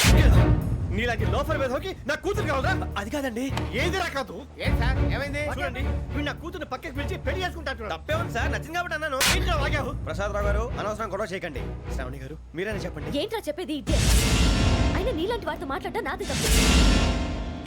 నీలాంటి లోఫర్ మీద హోకి నా కూతురు కావదా? అది కాదండి. ఏది రాకాదు. ఏం సార్ ఏమైంది? చూడండి వీడు నా కూతురు పక్కకి పిలిచి పెళ్లి చేసుకుంటాడు. తప్పే ఉంది సార్, నచ్చింది కాబట్టి అన్నాను. ఏంట్రా వాగావు? ప్రసాద్ రావు గారు అనవసరం గొడవ చేయకండి. శ్రావణి గారు మీరైనా చెప్పండి. ఏంట్రా చెప్పేది? అయినా నీలాంటి వారితో మాట్లాడటం నాది తప్పు.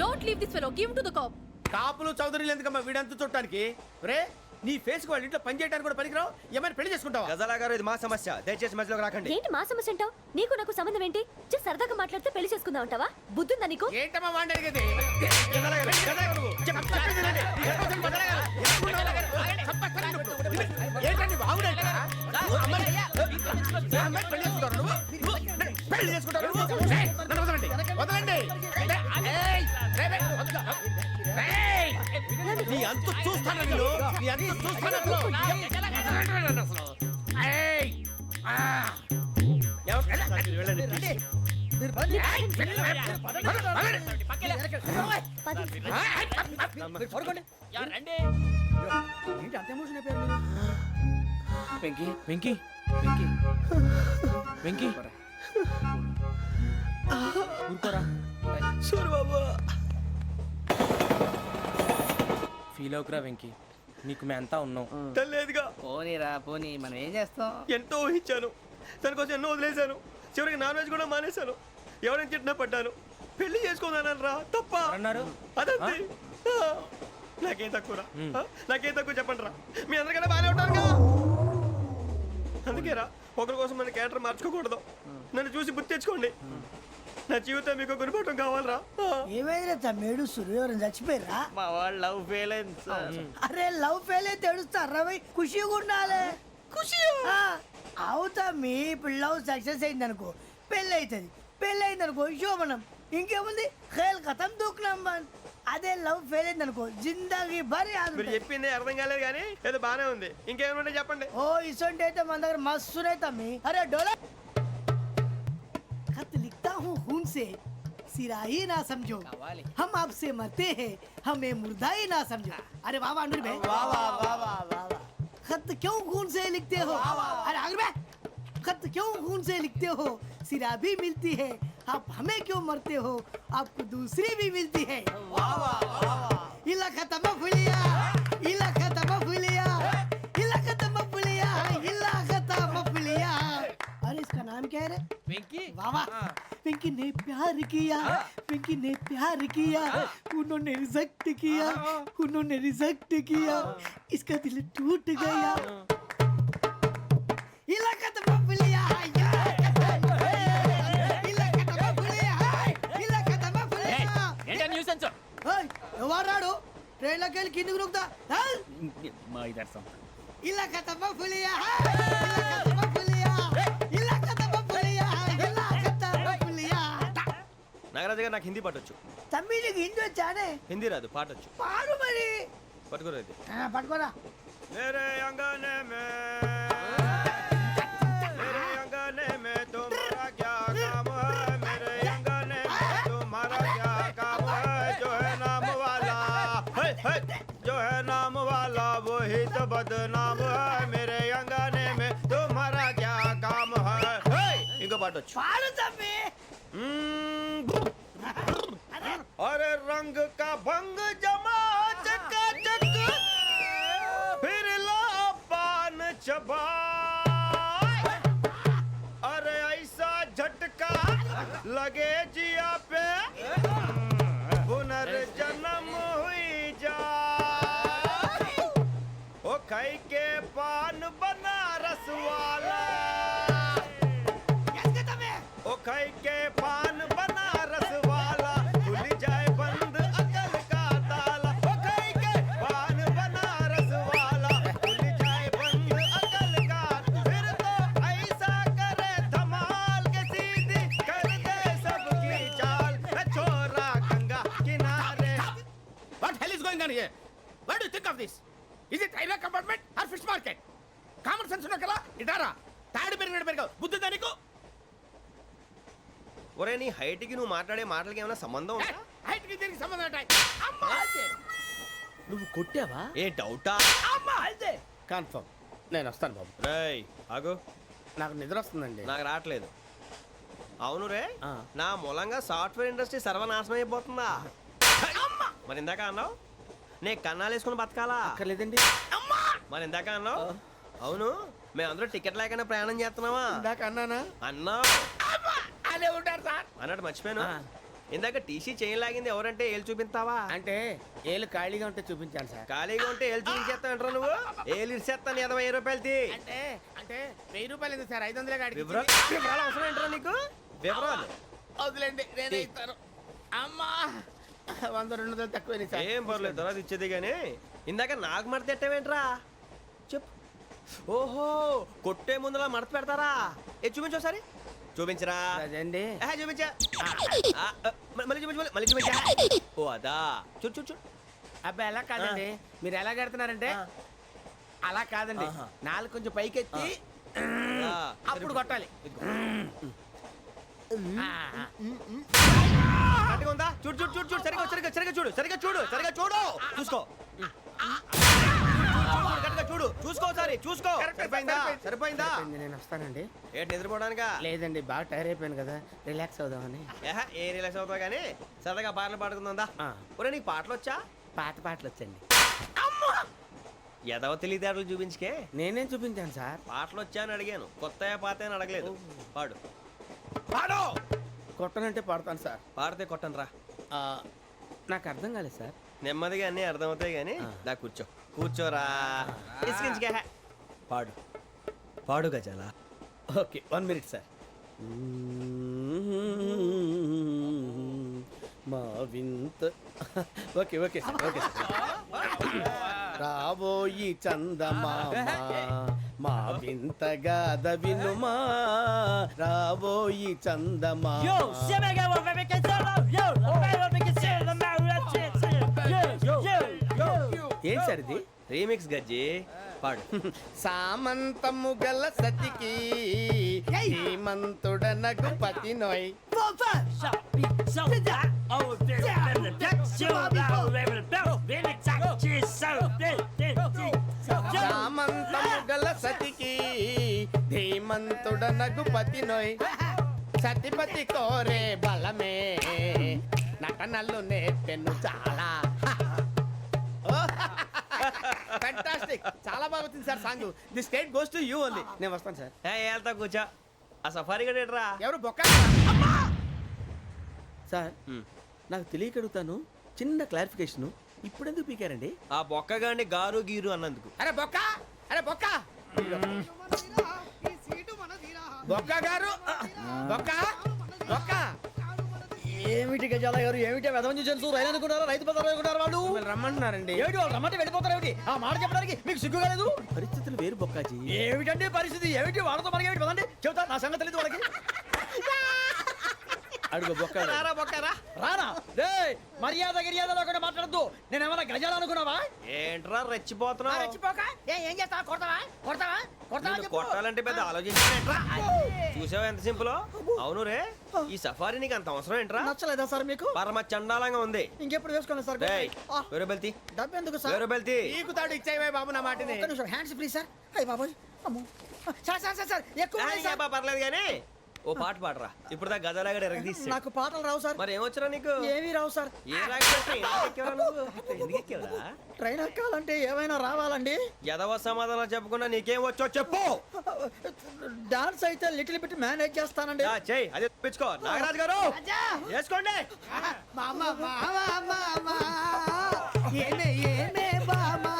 Don't leave this fellow, give to the cop. కాపులు చౌదరులు ఎందుకమ్మా వీడంతా చూడటానికి? రే నీ ఫేస్ కు వాళ్ళ ఇంట్లో పని చేయడానికి కూడా పనికిరావు. ఏమైనా పెళ్లి చేసుకుంటావా? గజాలా గారు ఇది మా సమస్య, దయచేసి మధ్యలోకి రాకండి. ఏంటి మా సమస్య అంటావు? నీకు నాకు సంబంధం ఏంటి? జస్ట్ సరదాగా మాట్లాడితే పెళ్లి చేసుకుందాం అంటావా? బుద్ధుందా నీకు? ఏంటమ్మా వాడి అడిగేది? ఏంటండి బాగుండంట పెళ్లి చేసుకుంటారు నువ్వు? నన్ను వదలండి, వదలండి. నీ అంత చూస్తాను నేను, నీ అంత చూస్తాను అసలు. వెంకీ వెంకీ వెంకీ వెంకీ ఊరుకోరా. ఫీల్ అవుకురా వెంకీ, నీకు మేమంతా ఉన్నాం. తెలియదుగా. పోనీరా పోనీ, మనం ఏం చేస్తాం? ఎంతో ఊహించాను, దానికోసం ఎన్నో వదిలేశాను. చివరికి నాన్ వెజ్ కూడా మానేశాను. ఎవరైనా తిట్టినా పడ్డాను. పెళ్లి చేసుకున్నాను రా, తప్ప అన్నారు. అదంతే. నాకేం తక్కువరా? నాకేం తక్కువ చెప్పండి రా. మీ అందరికన్నా బాగానే ఉంటారుగా. అందుకేరా ఒకరి కోసం మన క్యారెక్టర్ మార్చుకోకూడదు. నన్ను చూసి గుర్తు తెచ్చుకోండి. నా జీవితం మీకు గురిపటం కావాలరా. ఏమైందిరా తమ్మేడు సూర్యవరం చచ్చిపోయిరా? మా వాళ్ళు లవ్ ఫెయిల్ అయింది సార్. అరే లవ్ ఫెయిల్ అయితే ఏడుస్తారా భయ్? ఖుషిగా ఉండాలి. ఖుషి అవుతా. మీ ఇప్పుడు లవ్ సక్సెస్ అయింది అనుకో పెళ్ళి అవుతుంది. పెళ్ళి అయింది అనుకో శోభనం. ఇంకేముంది ఖేల్ ఖతం దూకునాం బాన్. అదే లవ్ ఫెయిల్ అయింది అనుకో జిందాగీ భారీ మీరు చెప్పింది అర్థం కాలేదు కానీ ఏదో బాగానే ఉంది. ఇంకేమైనా చెప్పండి. ఓ ఇసొంటి అయితే మన దగ్గర మస్తునే తమ్మి. అరే డోలా खत लिखता हूँ खून से सिरा ही ना समझो, हम आपसे मरते हैं हमें मुर्दा ही ना समझो. अरे वाह वाह अनुर भाई, वाह वाह वाह वाह वाह. खत क्यों खून से लिखते हो? अरे अनुर भाई, खत क्यों खून से लिखते हो? सिरा भी मिलती है, आप हमें क्यों मरते हो? आपको दूसरी भी मिलती है. वाह वाह वाह. इला खत्म फुलिया, इला खत्म फुलिया, इला खत्म फुलिया, इला खत्म फुलिया. अरे इसका नाम क्या है रे? వెంకీ. वाह वाह. पिंकी ने प्यार किया, पिंकी ने प्यार किया, उन्होंने रिजेक्ट किया, उन्होंने रिजेक्ट किया, इसका दिल टूट गया. इलाका तो बबलिया है, इलाका तो बबलिया है, इलाका तो बबलिया. ఏంటా న్యూసెన్స్? ओए ఎవరు రాడు? ట్రైన్ లోకి వెళ్ళి కిందికి నొక్కుతా. మా ఇదర్సం. इलाका तो बबलिया है, इलाका तो बबलिया, इलाका तो बबलिया है, इलाका तो बबलिया. నాగరాజు గారు నాకు హిందీ పాటొచ్చు. తమ్మి నీకు హిందీ వచ్చానే? హిందీ రాదు, పాటొచ్చు. పాడు మరి. పట్టుకోలేదు. పట్టుకోరా. मेरे अंगने में मेरे अंगने में तुम्हारा क्या काम है? मेरे अंगने में तुम्हारा क्या काम है? जो है नाम वाला जो है नाम वाला वही तो बदनाम है. मेरे अंगने में तुम्हारा क्या काम है? इनको पाटो. పాడు తమ్మి. अरे रंग का भंग जमा चकाचक फिर ला पान चबा. अरे ऐसा झटका लगे जिया पे पुनर्जन्म हुई जा. ओ खाई के पान बनारस वाला. on here? What do you think of this? Is it railway compartment or fish market? Common sense ఉన్నా కదా ఇటారా తాడు పెరిగినట్టు పెరగవు బుద్ధి దానికి ఒరే నీ హైట్ కి నువ్వు మాట్లాడే మాటలకి ఏమైనా సంబంధం ఉందా? హైట్ కి దీనికి సంబంధం ఉంటాయి అమ్మా అదే నువ్వు కొట్టావా? ఏ డౌటా? అమ్మా అదే కన్ఫర్మ్ నేను వస్తాను బాబు రేయ్ ఆగు, నాకు నిద్ర వస్తుందండి నాకు రావట్లేదు. అవును రే, నా మూలంగా సాఫ్ట్వేర్ ఇండస్ట్రీ సర్వనాశనం అయిపోతుందా? మరి ఇందాక అన్నావు నే కన్నాలు వేసుకుని బతకాలా? అక్కర్లేదండి. మరి ఇందాక అన్నావు అవును మేమందరూ టికెట్ లేకుండా ప్రయాణం చేస్తున్నావా? ఇందాక అన్నానా అన్నావు అదే ఉంటారు సార్ అన్నట్టు మర్చిపోయాను. ఇందాక టీసీ చేయి లాగింది ఎవరంటే ఏళ్ళు చూపిస్తావా? అంటే ఏళ్ళు ఖాళీగా ఉంటే చూపించాను సార్ ఖాళీగా ఉంటే ఏళ్ళు చూపించేస్తానంటారా నువ్వు? ఏళ్ళు ఇచ్చేస్తాను 20 రూపాయలది. అంటే అంటే 1000 రూపాయలు ఎందుకు సార్ 500 కాడికి వివరాలు అవసరం ఏంటరా నీకు? వివరాలు వదిలేండి నేనే ఇస్తాను అమ్మా 100-200 తక్కువ సార్ ఏం పర్లేదు తర్వాత ఇచ్చేది కానీ ఇందాక నాకు మడత పెట్టావేంట్రా? చెప్పు. ఓహో కొట్టే ముందులా మడత పెడతారా? ఏ చూపించు ఒకసారి చూపించరా. అదండి చూపించా మళ్ళీ చూపించు మళ్ళీ చూపించా. ఓ అదా చూడు చూడు చూడు. అబ్బాయి ఎలా కాదండి మీరు ఎలా కడుతున్నారంటే అలా కాదండి నాలుగు కొంచెం పైకెత్తి అప్పుడు కొట్టాలి కరెక్ట్గా ఉందా? చూడు చూడు చూడు చూడు సరిగా సరిగా సరిగా చూడు సరిగా చూడు సరిగా చూడు చూసుకో కరెక్ట్గా చూడు చూసుకో ఒకసారి చూసుకో. సరిపోయిందా? సరిపోయిందా? నేను వస్తానండి ఏంటి నిద్రపోవడానికా? లేదండి బాగా టైర్ అయిపోయాను కదా రిలాక్స్ అవుదామని ఏ రిలాక్స్ అవుతావు కానీ సరదాగా పాటలు పాడుకుందా? ఒరే నీకు పాటలు వచ్చా? పాత పాటలు వచ్చండి ఎదవ తెలివితేటలు చూపించుకే. నేనేం చూపించాను సార్ పాటలు వచ్చా అని అడిగాను, కొత్త పాత అని అడగలేదు. పాడు పాడు. కొట్టనంటే పడతాను సార్ పాడితే కొట్టను రా. నాకు అర్థం కాలేదు సార్ నెమ్మదిగా అన్నీ అర్థమవుతాయి కానీ దా కూర్చో కూర్చోరా. ఇసుకించుకే. పాడు పాడు గజాల. ఓకే 1 మినిట్ సార్ మా వింత okay okay sir okay sir రాబోయి చందమామ మా వింతగా వినుమా రాబోయి చందమామ ఏం సార్ ఇది రీమిక్స్ గజ్జి. పాడు. సామంతము గల సతికి హేమంతుడనగు పతి నోయ్ సామంతము గల సతికి ధీమంతుడనగు పతి నోయ్ సతిపతి కోరే బలమే నటనలు నేర్పెను చాలా. ఫ్యాంటాస్టిక్ చాలా బాగా వచ్చింది sir song. The state goes to you only. నేను వస్తాను సార్. వెళ్తా కూర్చో. ఆ సఫారీ గడేట్రా ఎవరు బొక్క సార్ నాకు తెలియక అడుగుతాను చిన్న క్లారిఫికేషన్ ఇప్పుడు ఎందుకు పీకారండి? ఆ బొక్కగాండి గారు గీరు అన్నందుకు. అరే బొక్క అరే బొక్క బొక్క గారు బొక్క బొక్క ఏమిటి గజాల గారు ఏమిటి వెదవం చూసాను రైలు అనుకున్నారా రైతు బజార్ అనుకున్నారు వాళ్ళు రమ్మంటున్నారండి. ఏమిటి వాళ్ళు రమ్మంటే వెళ్ళిపోతారు ఏమిటి? ఆ మాట చెప్పడానికి మీకు సిగ్గు కాలేదు? పరిస్థితులు వేరు బొక్కాజీ. ఏమిటండి పరిస్థితి ఏమిటి? వాళ్ళతో మనకి ఏమిటి పదండి చెబుతా నా సంగతి తెలియదు వాళ్ళకి. అడుగు బొక్క రారా బొక్కరా. రానా రే మర్యాద గిర్యాద లేకుండా మాట్లాడద్దు. నేను ఏమైనా గజాలు అనుకున్నావా? ఏంట్రా రెచ్చిపోతున్నావు? ఏం చేస్తా కొడతావా కొడతావా నిన్ను కొట్టాలంటే పెద్ద ఆలోచించానేంట్రా? చూసావా ఎంత సింపుల్. అవును రే ఈ సఫారీ నీకు అంత అవసరం ఏంట్రా? నచ్చలేదా సార్ మీకు? పరమ చండాలంగా ఉంది. ఇంకెప్పుడు వేసుకోండి సార్. వేరే బెల్తి డబ్బు ఎందుకు సార్? వేరే బెల్తి నీకు తాడు ఇచ్చేవే బాబు నా మాటని. Hands free sir. అయ్యి బాబోయ్ అమ్మో సార్ సార్ సార్ సార్ ఎక్కువ ఉన్నాయి సార్. పర్లేదు కానీ ఓ పాట పాడరా. ఇప్పుడు దా గదలాగడ ఎరగదీసి. నాకు పాటలు రావు సార్. మరి ఏమొచ్చరా నీకు? ఏమీ రావు సార్. ఏ ఎందుకు ఎక్కేవరా? ట్రైన్ ఎక్కాలంటే ఏమైనా రావాలండి. ఎదవ సమాధానం చెప్పకుండా నీకేం వచ్చో చెప్పు. డాన్స్ అయితే లిటిల్ బిట్ మేనేజ్ చేస్తానండి. చెయ్యి అదే తెప్పించుకో. నాగరాజు గారు చేసుకోండి. ఏమే ఏమే బామా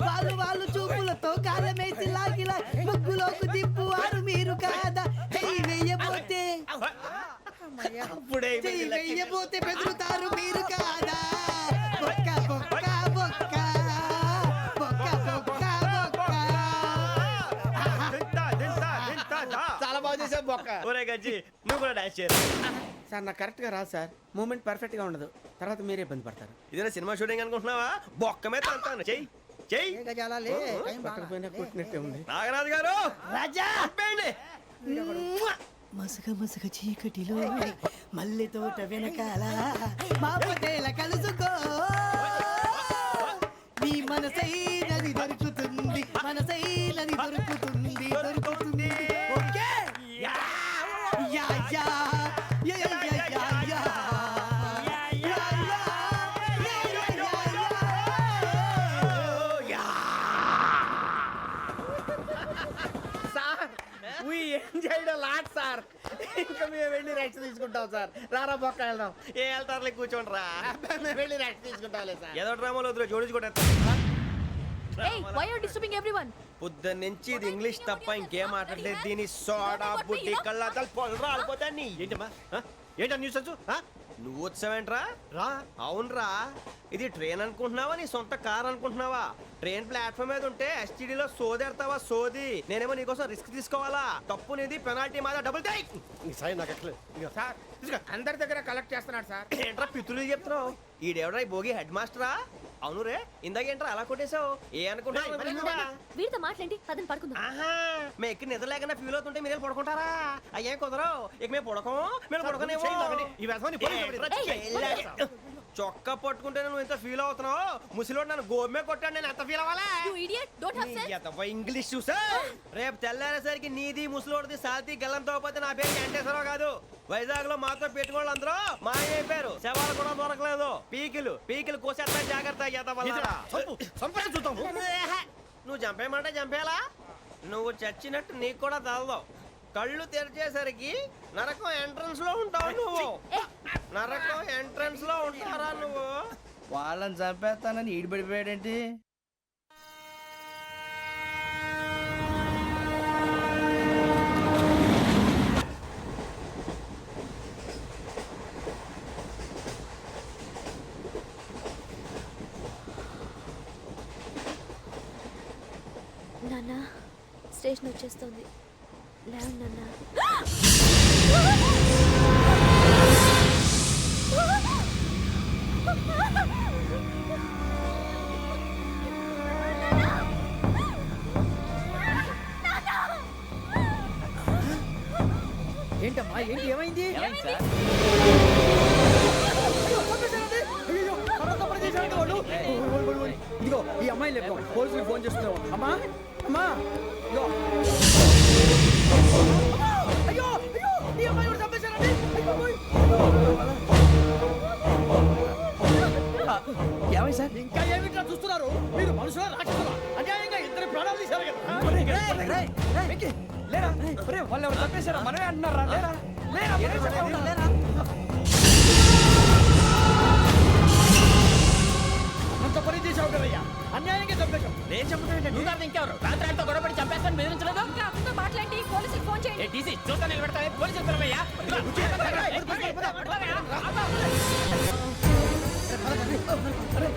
వాళ్ళు వాళ్ళు చూపులతో కాలమేసి లాగిలా ముగ్గులోకి దిప్పువారు మీరు కాదా? చెయ్యి వెయ్యబోతే చెయ్యి వెయ్యబోతే బెదురుతారు మీరు కాదా? బొక్క బొక్క బొక్క బొక్క బొక్క బొక్క. చాలా బాగా చేసావు బొక్క. ఒరే గజ్జి నువ్వు కూడా డాన్స్ చేయరు. సార్ నాకు కరెక్ట్గా రాదు సార్ మూమెంట్ పర్ఫెక్ట్గా ఉండదు తర్వాత మీరే ఇబ్బంది పడతారు. ఇదేనా సినిమా షూటింగ్ అనుకుంటున్నావా? బొక్క మీద అంటాను. చెయ్యి చెయ్యి. పక్కన పోయినా కొట్టినట్టే ఉంది. నాగరాజు గారు రాజా ఆపేయండి. మసక మసక చీకటిలో మల్లె తోట వెనకాల మా పటేల కలుసుకో నీ మనసైనది దొరుకుతుంది మనసైనది దొరుకుతుంది దొరుకుతుంది okay yeah yeah yeah yeah yeah yeah yeah sir we enjoyed a lot sir. ఇంకా మేము వెళ్ళి రెస్ట్ తీసుకుంటాం సార్. రారా బొక్క వెళ్దాం. ఏ వెళ్తారులే కూర్చోండి రా. మేము వెళ్ళి రెస్ట్ తీసుకుంటాంలే సార్. ఏదో డ్రామాలో వద్దు జోడించుకుంటా. Hey, why are you disturbing everyone? పొద్దున్న నుంచి ఇది ఇంగ్లీష్ తప్ప ఇంకేం మాట్లాడలేదు. దీని సోడా బుద్ధి కళ్ళ పొలరా రాలిపోతా నీ. ఏంటమ్మా ఏంటా న్యూస్ వచ్చు నువ్వు వచ్చావేంట్రా? రా అవునరా, ఇది ట్రైన్ అనుకుంటున్నావా నీ సొంత కార్ అనుకుంటున్నావా? ట్రైన్ ప్లాట్ఫామ్ మీద ఉంటే ఎస్టీడీలో సోదేడతావా సోది? నేనేమో నీకోసం రిస్క్ తీసుకోవాలా? తప్పు నీది, పెనాల్టీ మాదా, డబుల్ టై. ఈ సాయి నాకు ఎక్కలేదు. ఇదిగో. సార్ ఇదిగో అందరి దగ్గర కలెక్ట్ చేస్తున్నాడు సార్. ఏంట్రా పితులు చెప్తున్నావు? ఈడెవడ్రా ఈ భోగి హెడ్ మాస్టరా? అవును రే, ఇందాకేంట్రా అలా కొట్టేశావు? ఏ అనుకుంటున్నా? వీరితో మాట్లాడి పదని పడుకుందాం. ఆహా, మేము ఎక్కడ నిద్ర లేకుండా ఫీల్ అవుతుంటే మీరే పడుకుంటారా? అయ్యేం కుదరవు. ఇక మేము పడకం, మేము పడుకునేమో. ఈ వ్యసనాన్ని పోలీసులు చొక్కా పట్టుకుంటే నువ్వు ఎంత ఫీల్ అవుతున్నావు? ముసలివాడు నన్ను గోమే కొట్టాడు, నేను ఎంత ఫీల్ అవ్వాలా? You idiot, don't have sense. English చూసా రేపు తెల్లారేసరికి నీది ముసలోడిది సాతి గల్లంతో పోతే నా పేరు వెంకటేశ్వరరావు కాదు. వైజాగ్ లో మాతో పెట్టుకోళ్ళు అందరూ మాయైపోయారు. శవాలు కూడా దొరకలేదు. పీకిలు పీకిలు కోసేస్తా, జాగ్రత్త. నువ్వు చంపేయమంటే చంపేలా? నువ్వు చచ్చినట్టు నీకు కూడా తగదు. కళ్ళు తెరిచేసరికి నరకం ఎంట్రన్స్ లో ఉంటావు నువ్వు. నరకం ఎంట్రన్స్ లో ఉంటారా నువ్వు? వాళ్ళని చంపేస్తానని ఈడిపడిపోయాడేంటి? నాన్న స్టేషన్ వచ్చేస్తుంది. లేవు నాన్న. ఏంటమ్మా ఏంటి ఏమైంది? ఇదిగో ఈ అమ్మాయి లేదు, పోలీసులకు ఫోన్ చేస్తున్నావు. అమ్మా అమ్మా ఇదిగో. అయ్యో అయ్యో ఈ అమ్మాయి కూడా చంపేశారండి. ఏమై సార్? ఇంకా ఏమిట్లా చూస్తున్నారు? మీరు మనుషుల రాక్షసులా? అన్యాయంగా ఇద్దరు ప్రాణాలు తీశారు కదా. లేరా వాళ్ళు ఎవరు చంపేశారా? మనమే అంటున్నారా? లేరా లేరా అంత పని చేసావు కదయ్యా, అన్యాయంగా చంపేశావు. నేను చెప్పడం నువ్వు కాదు ఇంకెవరు? రాత్రి గొడవపడి చంపేస్తాను బెదిరించలేదు. ఇంకా మాట్లాడి పోలీసులకు ఫోన్ చేయండి. టీసీ చూస్తా నిలబెడతా. పోలీసులు పిలవయ్యా. అరే